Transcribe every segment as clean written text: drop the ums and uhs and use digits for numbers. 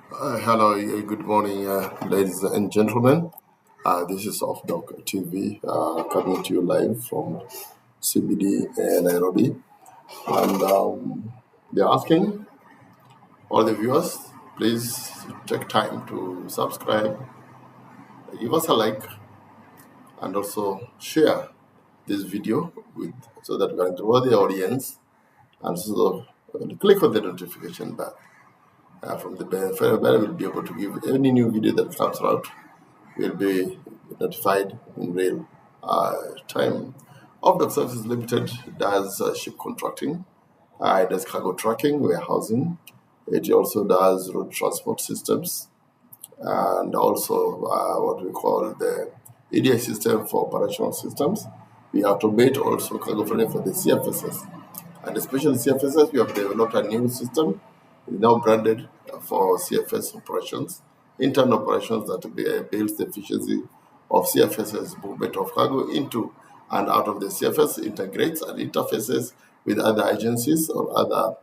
Hello, good morning, ladies and gentlemen. This is Off Doc TV coming to you live from CBD Nairobi. And they're asking all the viewers, please take time to subscribe, give us a like, and also share this video with so that we can draw the audience and so click on the notification bell. From the bell, will be able to give any new video that comes out will be notified in real time. Off-dock Services Limited does ship contracting, it does cargo tracking, warehousing, it also does road transport systems, and also what we call the EDI system for operational systems. We automate also cargo freight for the CFSs. And especially CFSs, we have developed a new system, now branded for CFS operations, internal operations that builds the efficiency of CFS's movement of cargo into and out of the CFS, integrates and interfaces with other agencies or other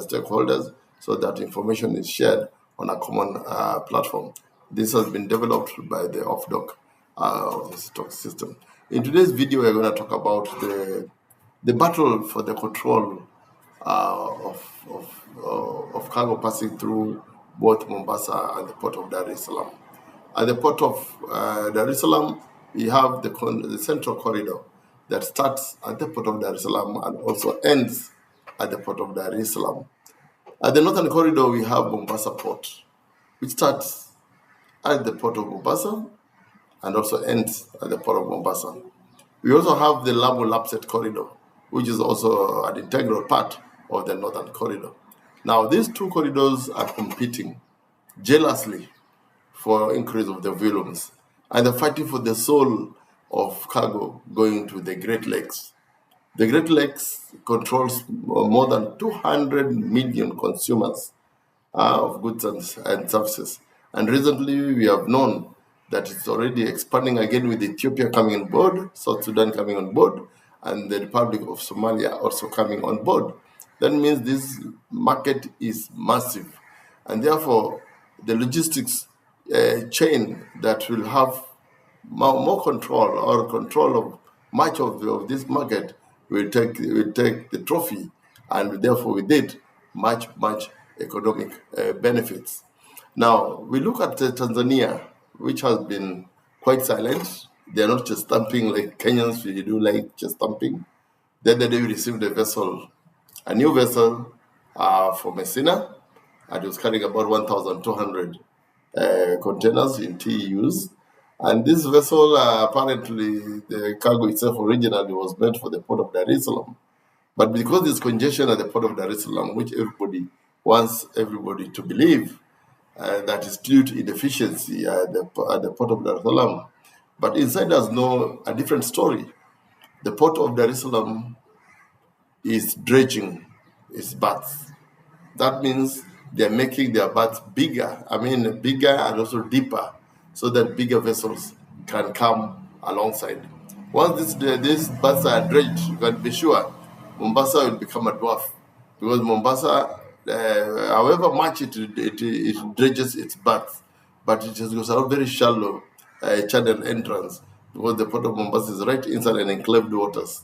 stakeholders so that information is shared on a common platform. This has been developed by the off-dock of the stock system. In today's video, we're going to talk about the battle for the control of cargo passing through both Mombasa and the port of Dar es Salaam. At the port of Dar es Salaam, we have the central corridor that starts at the port of Dar es Salaam and also ends at the port of Dar es Salaam. At the northern corridor, we have Mombasa Port, which starts at the port of Mombasa and also ends at the port of Mombasa. We also have the Lamu-Lapsset corridor, which is also an integral part of the northern corridor. Now, these two corridors are competing jealously for increase of the volumes, and they're fighting for the soul of cargo going to the Great Lakes. The Great Lakes controls more than 200 million consumers of goods and services. And recently, we have known that it's already expanding again with Ethiopia coming on board, South Sudan coming on board, and the Republic of Somalia also coming on board. That means this market is massive. And therefore, the logistics chain that will have more control or control of much of this market will take the trophy, and therefore with it much economic benefits. Now we look at Tanzania, which has been quite silent. They are not just stamping like Kenyans we do like just stamping. The other day we received a new vessel from Messina, and it was carrying about 1,200 containers in TEUs. And this vessel, apparently, the cargo itself originally was meant for the port of Dar es Salaam. But because there's congestion at the port of Dar es Salaam, which everybody wants everybody to believe that is due to inefficiency at the port of Dar es Salaam. But insiders know a different story. The port of Dar es Salaam is dredging its berths. That means they're making their berths bigger. Bigger and also deeper, so that bigger vessels can come alongside. Once these berths are dredged, you can be sure Mombasa will become a dwarf, because Mombasa, however much it dredges its berths, but it has got a very shallow channel entrance, because the port of Mombasa is right inside an enclaved waters.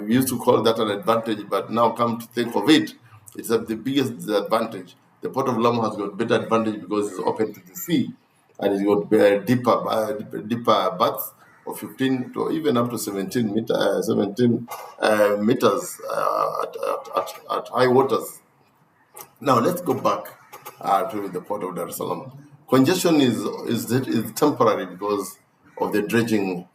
We used to call that an advantage, but now come to think of it, it's the biggest disadvantage. The port of Lamu has got better advantage because it's open to the sea, and it's got deeper berths of 15 to even up to 17 meters at high waters. Now let's go back to the port of Dar es Salaam. Congestion is temporary because of the dredging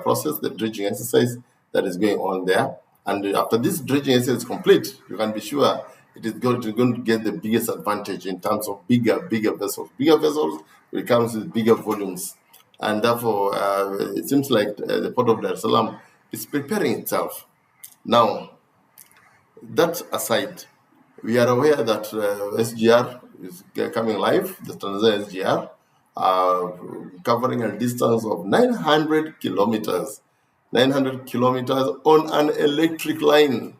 process, the dredging exercise that is going on there. And after this dredging exercise is complete, you can be sure it is going to get the biggest advantage in terms of bigger vessels. Bigger vessels will come with bigger volumes. And therefore, it seems like the port of Dar es Salaam is preparing itself. Now, that aside, we are aware that SGR is coming live, the Tanzania SGR, covering a distance of 900 kilometers. 900 kilometers on an electric line,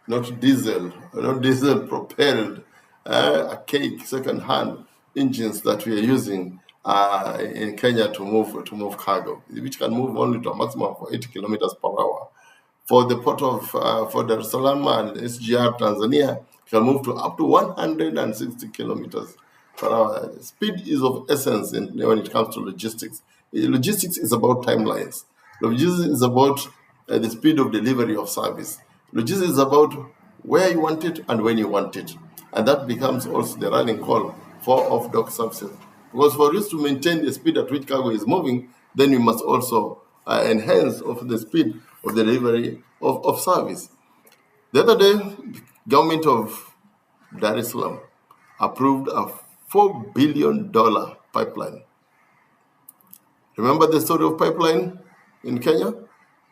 not diesel propelled archaic second-hand engines that we are using in Kenya to move cargo, which can move only to a maximum of 80 kilometers per hour. For the port of for Dar es Salaam and SGR Tanzania, can move to up to 160 kilometers per hour. Speed is of essence when it comes to logistics. Logistics is about timelines. Logistics is about the speed of delivery of service. Logistics is about where you want it and when you want it. And that becomes also the running call for off-dock services. Because for us to maintain the speed at which cargo is moving, then we must also enhance of the speed of the delivery of service. The other day, government of Dar es Salaam approved a $4 billion pipeline. Remember the story of pipeline in Kenya?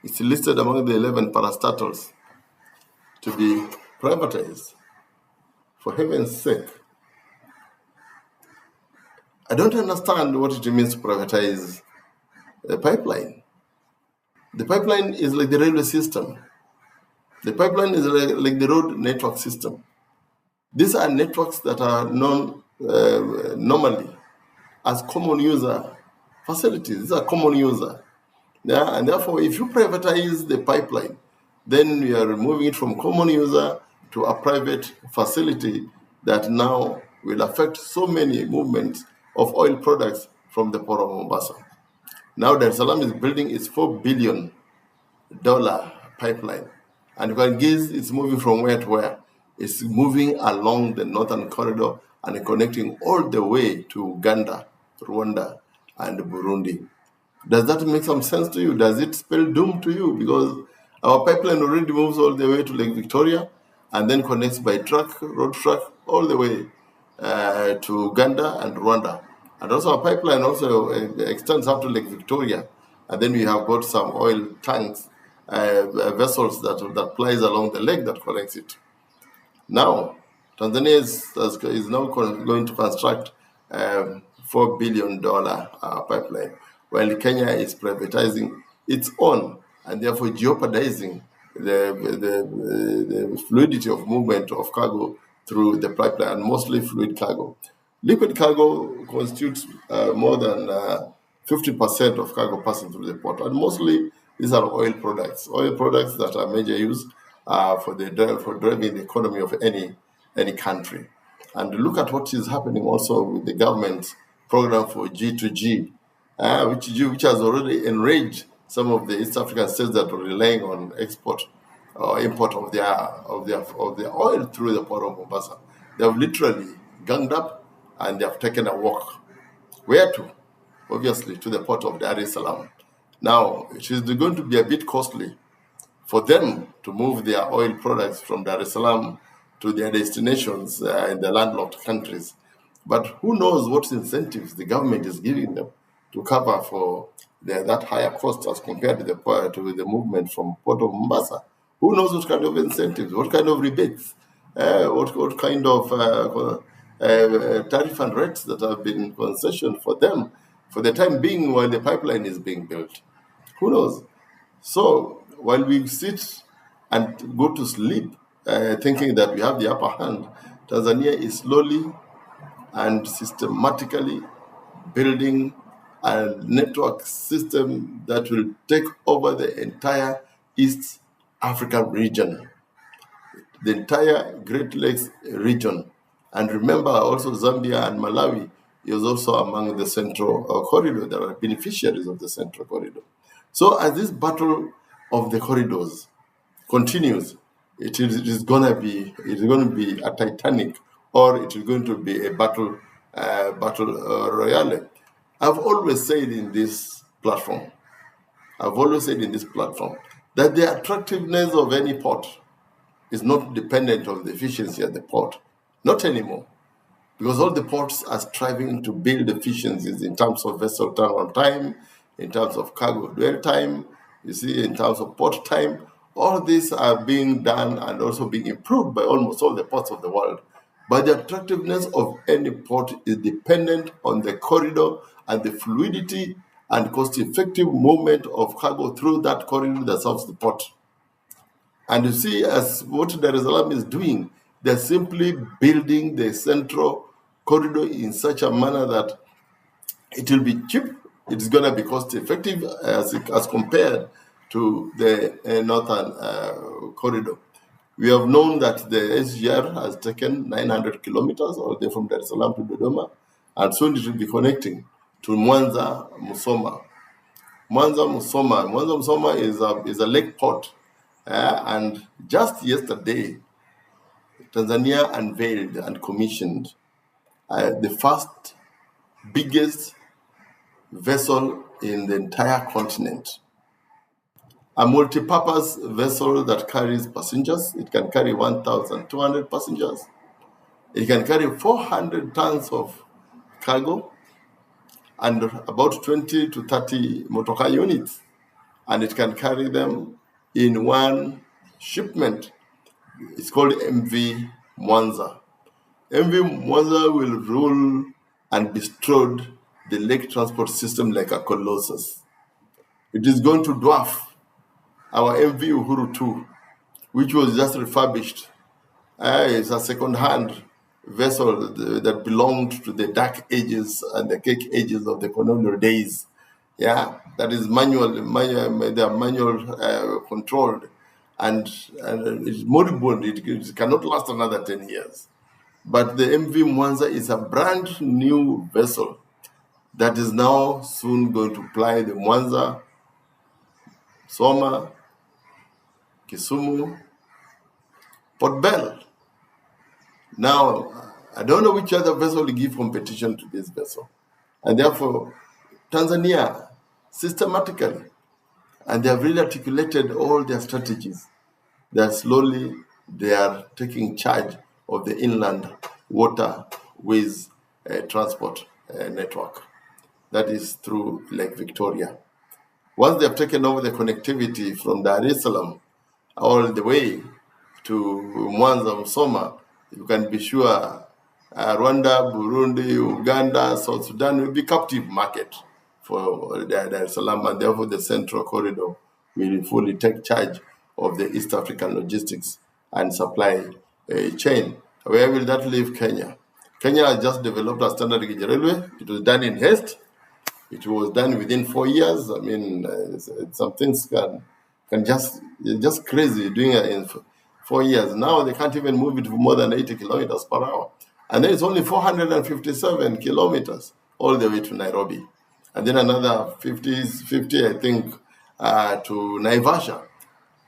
It's listed among the 11 parastatals to be privatized. For heaven's sake. I don't understand what it means to privatize a pipeline. The pipeline is like the railway system. The pipeline is like the road network system. These are networks that are known normally as common user facilities. These are common user. Yeah, and therefore, if you privatize the pipeline, then you are moving it from common user to a private facility that now will affect so many movements of oil products from the port of Mombasa. Now Dar es Salaam is building its $4 billion pipeline. And you can guess it's moving from where to where. It's moving along the northern corridor and connecting all the way to Uganda, Rwanda, and Burundi. Does that make some sense to you? Does it spell doom to you? Because our pipeline already moves all the way to Lake Victoria and then connects by road truck, all the way to Uganda and Rwanda. And also our pipeline also extends up to Lake Victoria. And then we have got some oil tanks, vessels that plies along the lake that connects it. Now, Tanzania is now going to construct $4 billion pipeline, while Kenya is privatizing its own and therefore jeopardizing the fluidity of movement of cargo through the pipeline, and mostly fluid cargo. Liquid cargo constitutes more than 50% of cargo passing through the port, and mostly these are oil products that are major use for driving the economy of any country. And look at what is happening also with the government's program for G2G, which has already enraged some of the East African states that are relying on export or import of their oil through the port of Mombasa. They have literally ganged up and they have taken a walk. Where to? Obviously, to the port of Dar es Salaam. Now, it is going to be a bit costly for them to move their oil products from Dar es Salaam to their destinations in the landlocked countries. But who knows what incentives the government is giving them to cover for that higher cost as compared to the movement from Port of Mombasa? Who knows what kind of incentives, what kind of rebates, what kind of tariff and rates that have been concessioned for them for the time being while the pipeline is being built? Who knows? So while we sit and go to sleep thinking that we have the upper hand, Tanzania is slowly and systematically building a network system that will take over the entire East African region, the entire Great Lakes region. And remember, also Zambia and Malawi is also among the Central Corridor. There are beneficiaries of the Central Corridor. So as this battle of the corridors continues, it is going to be a Titanic, or it is going to be a battle royale. I've always said in this platform that the attractiveness of any port is not dependent on the efficiency at the port. Not anymore. Because all the ports are striving to build efficiencies in terms of vessel turnaround time, in terms of cargo dwell time, you see, in terms of port time. All these are being done and also being improved by almost all the ports of the world. But the attractiveness of any port is dependent on the corridor and the fluidity and cost-effective movement of cargo through that corridor that serves the port. And you see, as what Dar es Salaam is doing, They're simply building the central corridor in such a manner that it will be cheap. It's going to be cost effective as compared to the northern corridor. We have known that the SGR has taken 900 kilometers all the way from Dar es Salaam to Dodoma, and soon it will be connecting to Mwanza Musoma. Mwanza Musoma is a lake port, and just yesterday, Tanzania unveiled and commissioned the first biggest vessel in the entire continent. A multi-purpose vessel that carries passengers. It can carry 1,200 passengers. It can carry 400 tons of cargo and about 20 to 30 motorcar units. And it can carry them in one shipment. It's called MV Mwanza. MV Mwanza will rule and bestrode the lake transport system like a colossus. It is going to dwarf our MV Uhuru 2, which was just refurbished. It's a second-hand vessel that belonged to the dark ages and the cake ages of the colonial days. Yeah, that is manual controlled, and it's moribund. It cannot last another 10 years. But the MV Mwanza is a brand new vessel that is now soon going to ply the Mwanza, Soma, Kisumu, Port Bell. Now, I don't know which other vessel will give competition to this vessel. And therefore, Tanzania, systematically, and they have really articulated all their strategies, that slowly they are taking charge of the inland waterways transport network. That is through Lake Victoria. Once they have taken over the connectivity from Dar es Salaam all the way to Mwanza, Musoma, you can be sure Rwanda, Burundi, Uganda, South Sudan will be captive market for Dar es Salaam, and therefore the central corridor will fully take charge of the East African logistics and supply chain. Where will that leave Kenya? Kenya has just developed a standard gauge railway. It was done in haste. It was done within 4 years. I mean, some things can just crazy doing it in 4 years. Now they can't even move it for more than 80 kilometers per hour. And then it's only 457 kilometers all the way to Nairobi. And then another 50, I think, to Naivasha.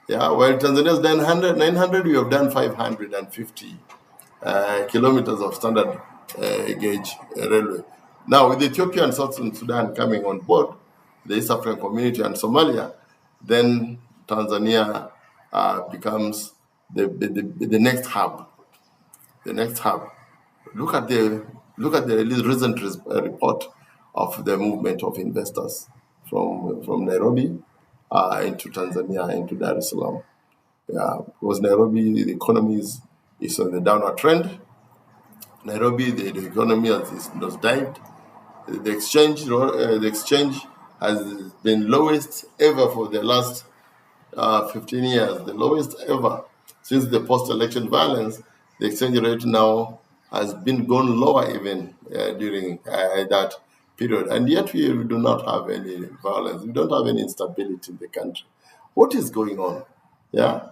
Yeah, while Tanzania's done 900, we have done 550 kilometers of standard gauge railway. Now, with Ethiopia and South Sudan coming on board, the East African Community and Somalia, then Tanzania becomes the next hub. The next hub. Look at the recent report of the movement of investors from Nairobi into Tanzania, into Dar es Salaam. Yeah, because Nairobi, the economy is on the downward trend. Nairobi, the economy has dived. The exchange has been lowest ever for the last 15 years, the lowest ever since the post-election violence. The exchange rate now has been gone lower even during that period, and yet we do not have any violence. We don't have any instability in the country. What is going on? Yeah,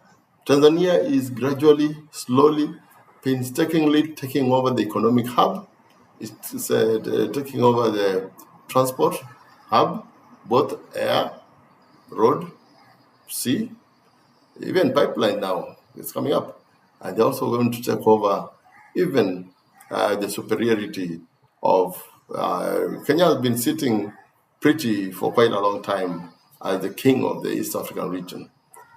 Tanzania is gradually, slowly, painstakingly taking over the economic hub. It's taking over the transport hub, both air, road, sea, even pipeline now is coming up. And they're also going to take over even the superiority of Kenya has been sitting pretty for quite a long time as the king of the East African region.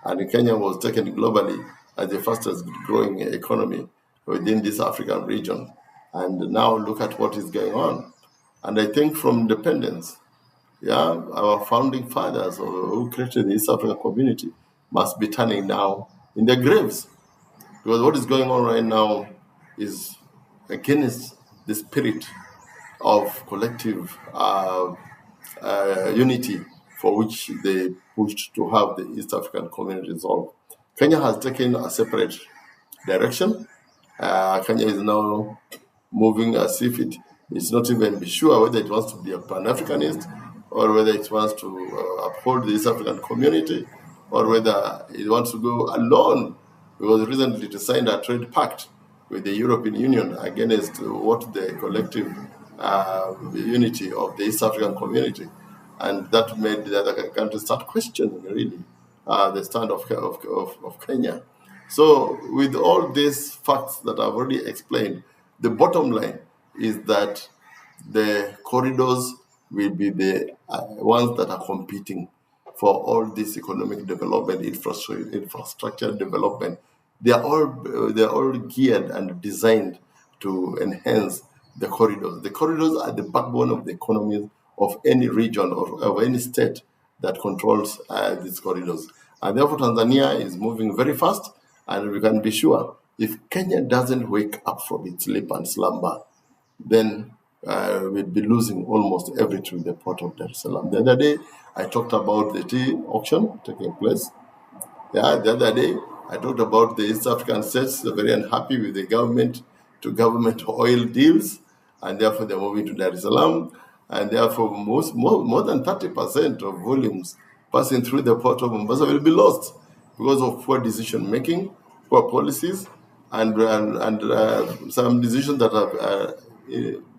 And Kenya was taken globally as the fastest growing economy within this African region. And now look at what is going on. And I think from independence, our founding fathers who created the East African community must be turning now in their graves. Because what is going on right now is against the spirit of collective unity for which they pushed to have the East African community resolved. Kenya has taken a separate direction, Kenya is now moving as if it's not even be sure whether it wants to be a Pan-Africanist or whether it wants to uphold the East African community or whether it wants to go alone, because recently it signed a trade pact with the European Union against what the collective unity of the East African community. And that made the other countries start questioning, really, the stand of Kenya. So, with all these facts that I've already explained, the bottom line is that the corridors will be the ones that are competing for all this economic development, infrastructure development. They are all geared and designed to enhance the corridors. The corridors are the backbone of the economies of any region or of any state that controls these corridors. And therefore, Tanzania is moving very fast, and we can be sure if Kenya doesn't wake up from its sleep and slumber, then we'll be losing almost everything in the port of Dar es Salaam. The other day, I talked about the tea auction taking place. Yeah, the other day, I talked about the East African states. They're very unhappy with the government oil deals, and therefore they're moving to Dar es Salaam. And therefore, more than 30% of volumes passing through the port of Mombasa will be lost because of poor decision making, poor policies, and some decisions that are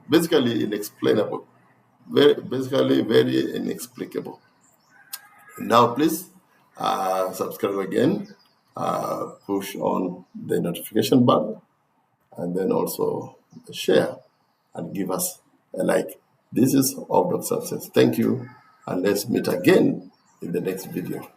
basically inexplainable, very inexplicable. Now, please subscribe again, push on the notification button, and then also share and give us a like. This is Of Success. Thank you, and let's meet again in the next video.